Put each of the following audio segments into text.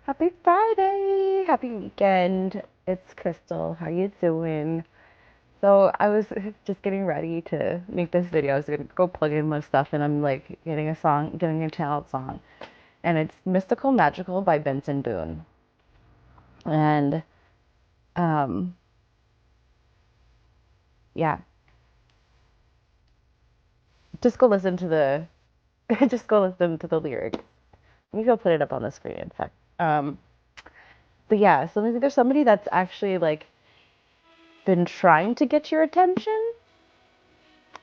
Happy Friday! Happy weekend. It's Crystal. How you doing? So I was just getting ready to make this video. I was gonna go plug in my stuff, and I'm like getting a channel song, and it's "Mystical Magical" by Benson Boone. And um, yeah, just go listen to the just go listen to the lyrics. Maybe I'll put it up on the screen, in fact. But yeah, so maybe there's somebody that's actually like been trying to get your attention.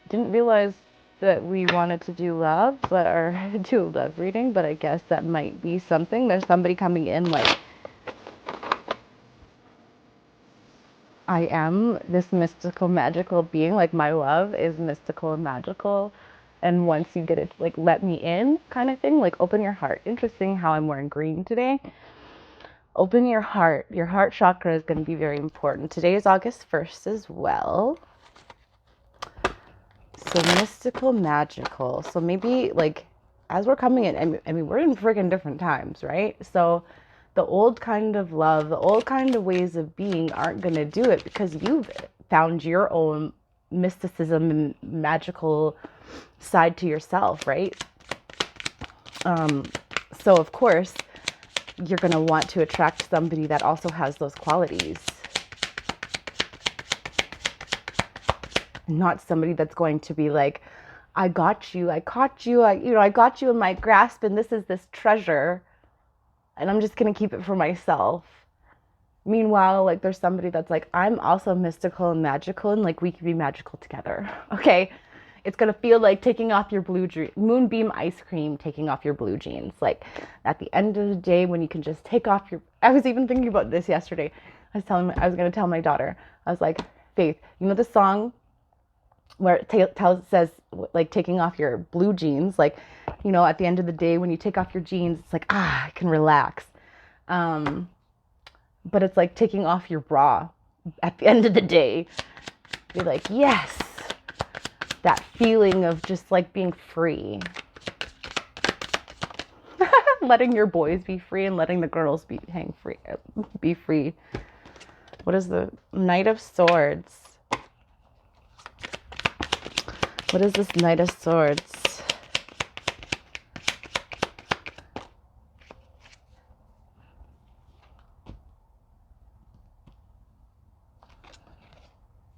Didn't realize that we wanted to do love, but or do love reading, but I guess that might be something. There's somebody coming in like, I am this mystical, magical being. Like my love is mystical and magical. And once you get it, like let me in kind of thing, like open your heart. Interesting how I'm wearing green today. Open your heart. Your heart chakra is going to be very important. Today is August 1st as well. So mystical, magical. So maybe like as we're coming in, I mean, we're in freaking different times, right? So the old kind of love, the old kind of ways of being aren't going to do it because you've found your own mysticism and magical side to yourself, right? So of course, you're going to want to attract somebody that also has those qualities. Not somebody that's going to be like, I got you, I caught you, I got you in my grasp, and this treasure, and I'm just gonna keep it for myself. Meanwhile, like there's somebody that's like, I'm also mystical and magical, and like we can be magical together. Okay, it's gonna feel like taking off your moonbeam ice cream, taking off your blue jeans. Like at the end of the day, when you can just take off your. I was even thinking about this yesterday. I was gonna tell my daughter. I was like, Faith, you know the song where it says like taking off your blue jeans, like, at the end of the day when you take off your jeans, it's like, I can relax. But it's like taking off your bra at the end of the day. You're like, yes, that feeling of just like being free. Letting your boys be free and letting the girls be free. What is the Knight of Swords? What is this Knight of Swords?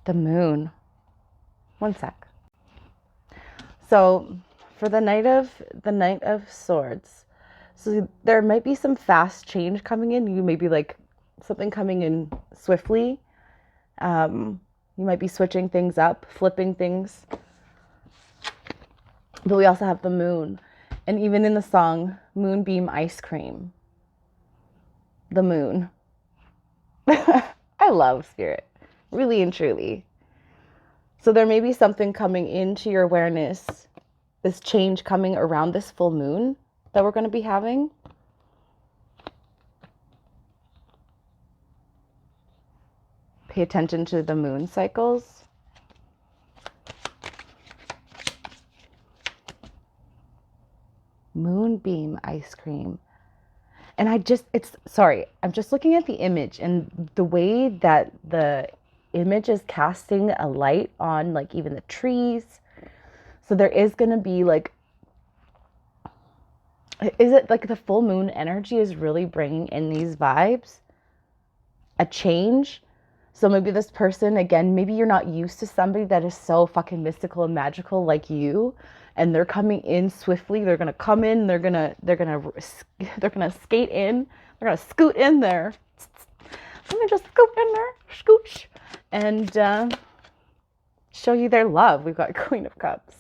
The Moon. One sec. So for the Knight of Swords, so there might be some fast change coming in. You may be like something coming in swiftly. You might be switching things up, flipping things. But we also have the moon. And even in the song, Moonbeam Ice Cream. The moon. I love spirit, really and truly. So there may be something coming into your awareness, this change coming around this full moon that we're going to be having. Pay attention to the moon cycles. Moonbeam ice cream. And I'm just looking at the image and the way that the image is casting a light on like even the trees. So there is going to be like, is it like the full moon energy is really bringing in these vibes? A change? So maybe this person, again, maybe you're not used to somebody that is so fucking mystical and magical like you, and they're coming in swiftly. They're gonna come in. They're gonna skate in. They're gonna scoot in there. Let me just scoot in there, scooch, and show you their love. We've got Queen of Cups,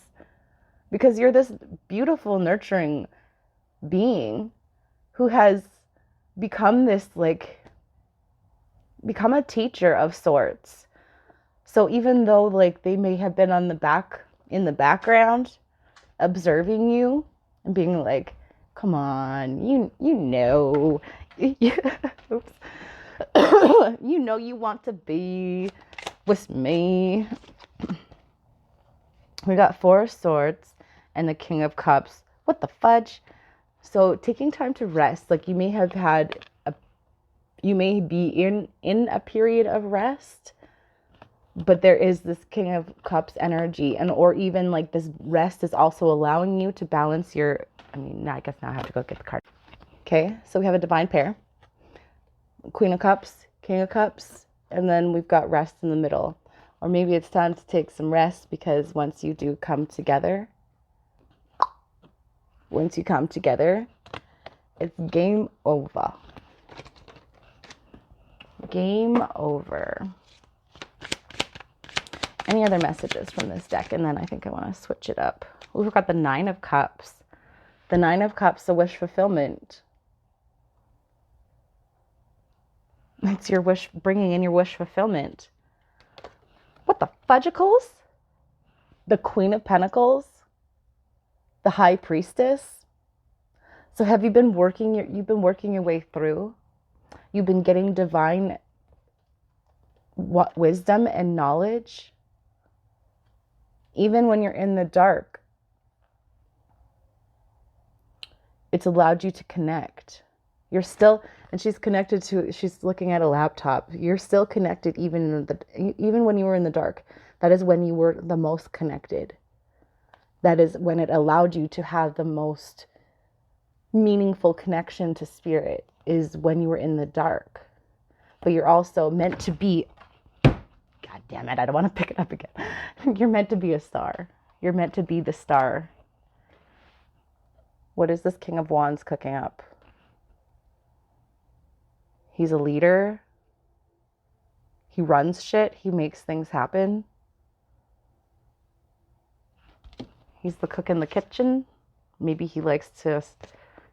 because you're this beautiful, nurturing being who has become become a teacher of sorts. So even though like they may have been in the background observing you and being like, come on, you know oops. You know you want to be with me. We got Four of Swords and the King of Cups. What the fudge? So taking time to rest, like you may have had you may be in a period of rest, but there is this King of Cups energy, and or even like this rest is also allowing you to balance your, I mean, I guess now I have to go get the card. Okay, so we have a divine pair, Queen of Cups, King of Cups, and then we've got rest in the middle. Or maybe it's time to take some rest, because once you do come together, it's game over. Game over. Any other messages from this deck? And then I think I want to switch it up. We've got the Nine of Cups. The Nine of Cups, a wish fulfillment. It's your wish, bringing in your wish fulfillment. What the fudgicles? The Queen of Pentacles. The High Priestess. So have you been working you've been working your way through? You've been getting divine wisdom and knowledge. Even when you're in the dark, it's allowed you to connect. You're still, and she's connected to, she's looking at a laptop. You're still connected even when you were in the dark. That is when you were the most connected. That is when it allowed you to have the most meaningful connection to spirit, is when you were in the dark. But you're also meant to be, God damn it, I don't want to pick it up again. You're meant to be a star. You're meant to be the star. What is this King of Wands cooking up? He's a leader. He runs shit. He makes things happen. He's the cook in the kitchen. Maybe he likes to,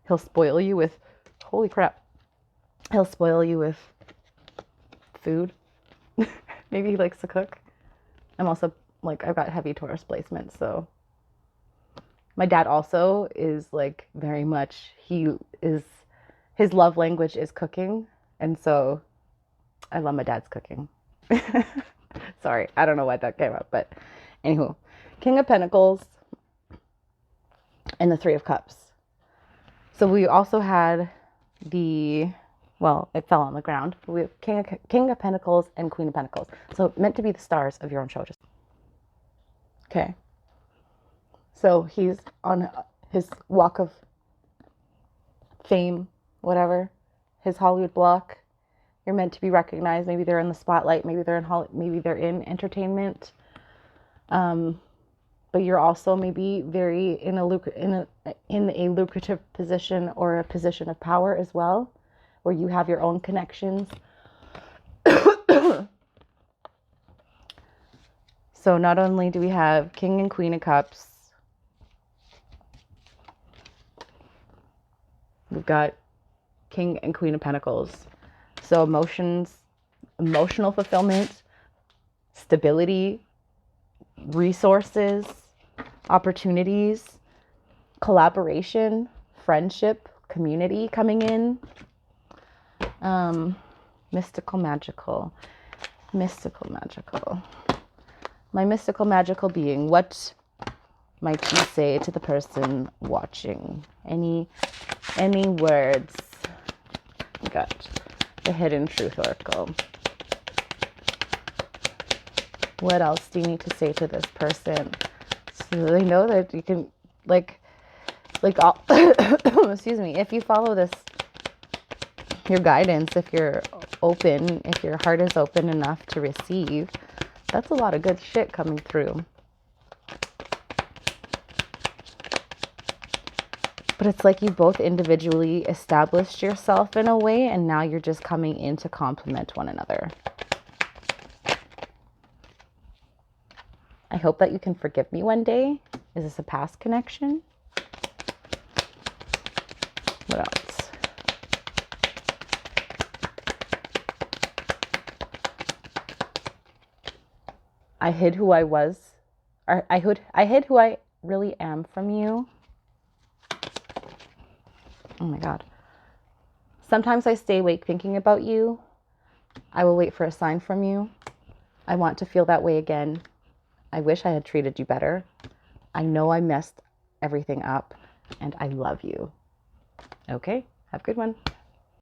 he'll spoil you with, holy crap. He'll spoil you with food. Maybe he likes to cook. I'm also, like, I've got heavy Taurus placement, so. My dad also is, like, very much, his love language is cooking. And so I love my dad's cooking. Sorry, I don't know why that came up, but anywho. King of Pentacles and the Three of Cups. So we also had well, it fell on the ground. We have King of Pentacles and Queen of Pentacles. So meant to be the stars of your own show. Okay. So he's on his walk of fame, whatever, his Hollywood block. You're meant to be recognized. Maybe they're in the spotlight. Maybe they're in entertainment. But you're also maybe very in a lucrative position, or a position of power as well, where you have your own connections. So not only do we have King and Queen of Cups, we've got King and Queen of Pentacles. So emotional fulfillment, stability, resources, opportunities, collaboration, friendship, community coming in. Mystical, magical. My mystical, magical being, what might you say to the person watching? Any words? We got the Hidden Truth Oracle. What else do you need to say to this person so they know that you can, excuse me, if you follow this, your guidance, if you're open, if your heart is open enough to receive, that's a lot of good shit coming through. But it's like you both individually established yourself in a way, and now you're just coming in to complement one another. I hope that you can forgive me one day. Is this a past connection? What else? I hid who I was. Or I hid who I really am from you. Oh my God. Sometimes I stay awake thinking about you. I will wait for a sign from you. I want to feel that way again. I wish I had treated you better. I know I messed everything up, and I love you. Okay, have a good one.